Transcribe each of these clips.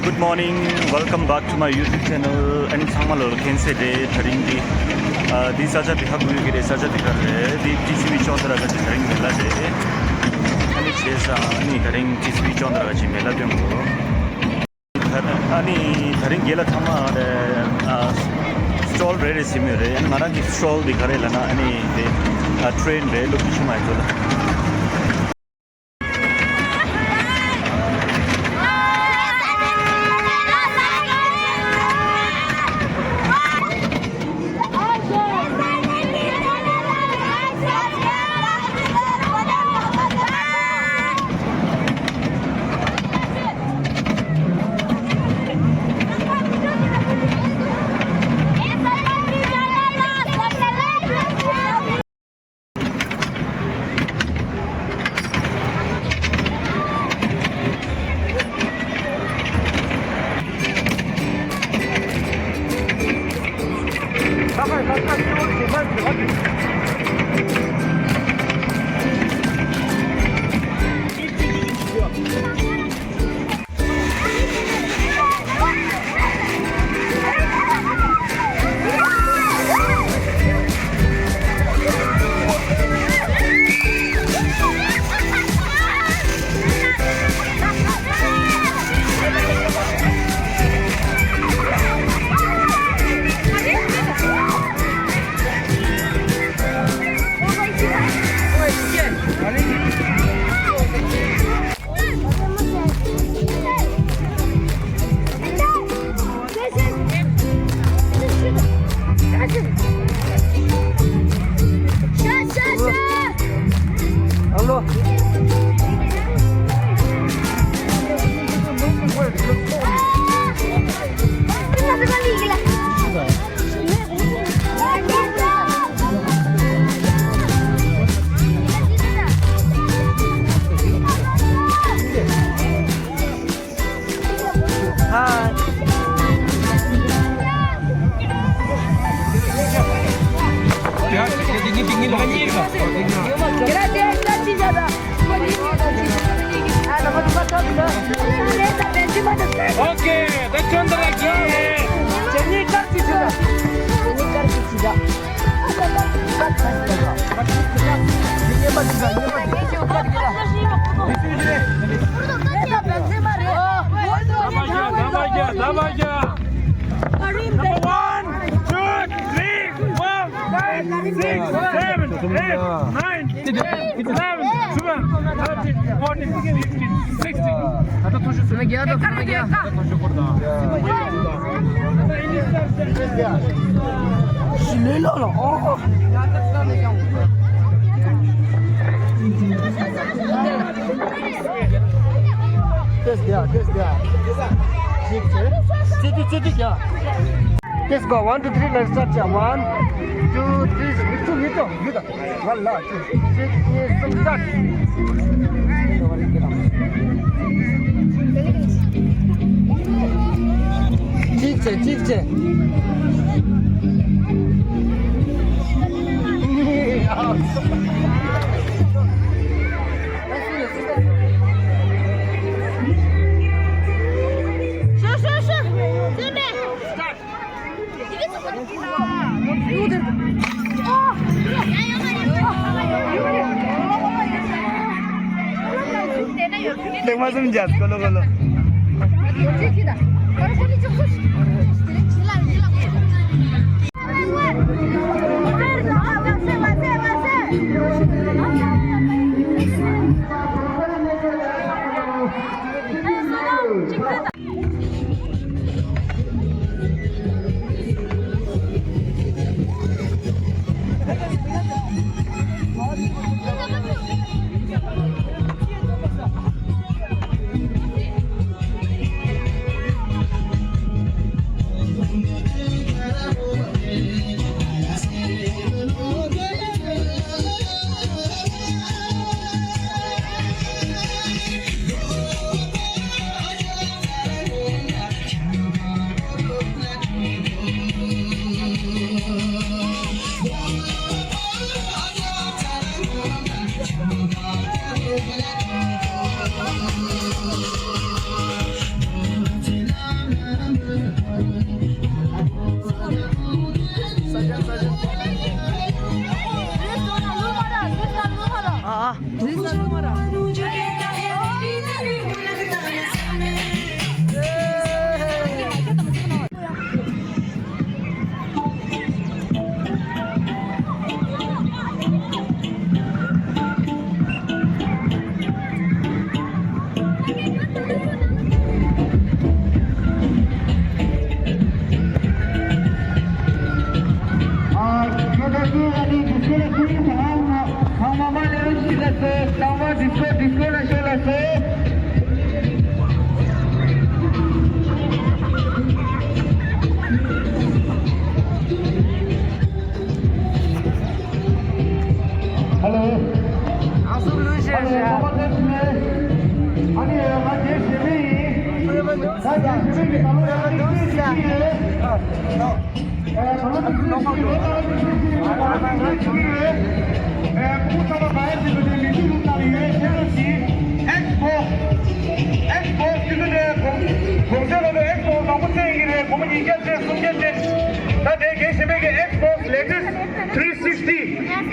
Good morning. Welcome back to my YouTube channel. And 정말 캔세 데 다링디 디 사자비 하부유기레 사자비 가르레 디 Tcv Chauntra 같이 다링 멜라데 아니 제사 아니 다링 Tcv Chauntra 같이 멜라 병고 아니 다링 게라 타마레 stall ready सिमिरे and माना की stall दिखा रहे लना अनि ट्रेन रे location आइतो Oke, dah Chauntra lagi. Jadi kartu sudah. Ini kartu sudah. Ini bagus. Давай. Number 1, 2, 3, 4, 5, 6, 7, 8, 9, 10, 11, 12, 13, 14, 15, 16. Это тоже сюда гея. Это тоже гордо. Шилело. О. Тест гея. Sit ya. Let's go. 1, 2, 3. Let's start. 1, 2, 3. Itu. 1, 2, 3. Start. ठीक है. Tek masuk jat kalau.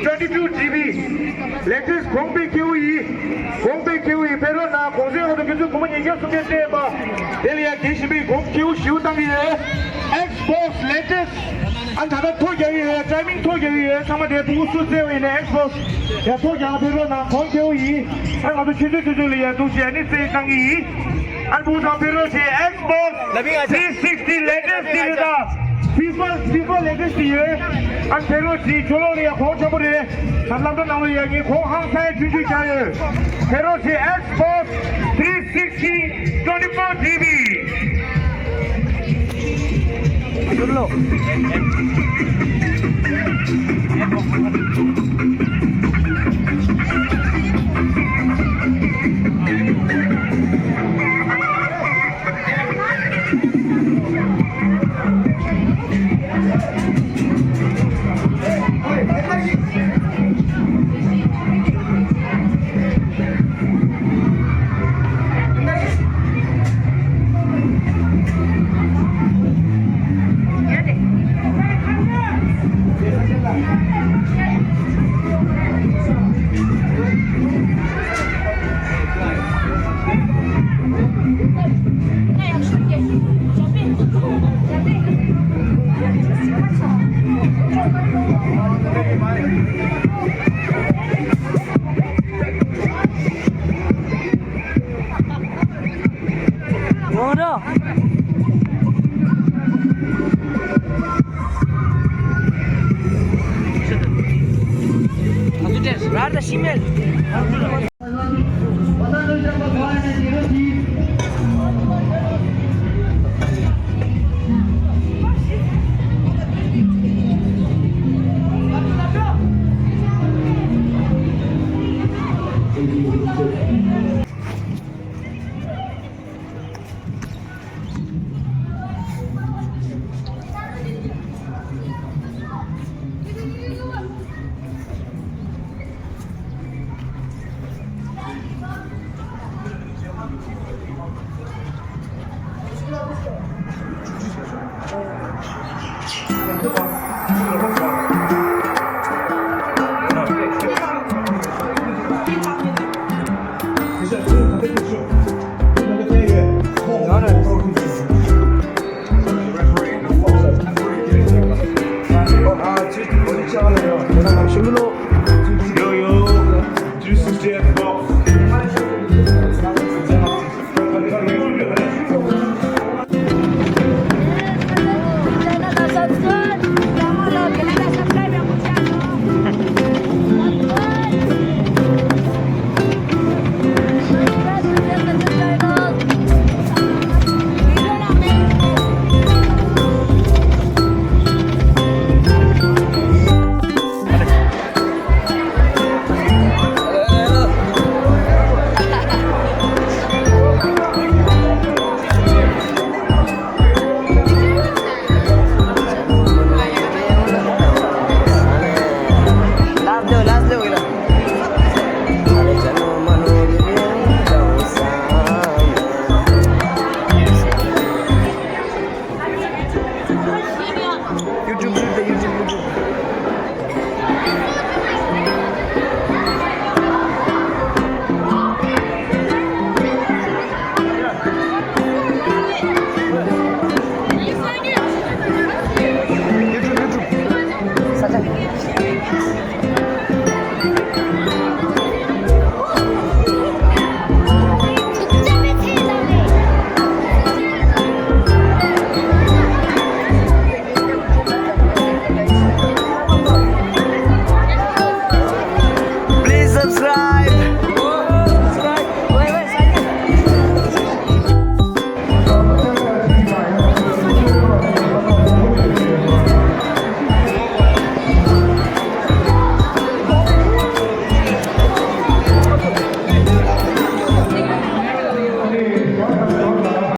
22 GB latest Kombi QE pero na consejo de que tu como ninguém soube ter ba ele é que se com QE show também Xbox latest 안타다 토게위 타이밍 토게위 사마데 부수세위네 Xbox 야 토야 pero na con QE 안가도 주주주주리야 도시에 세상이 안 부자 pero 제 Xbox 360 latest 디다 FIFA latest year 안 pero 지 조로리야 고쳐버리 살람도 나오는 이야기 공항사의 주주자유 pero 지 Xbox 360 24 GB Dulu. 뭐라? Nerede şimel? Vatandaşlarıma dua eden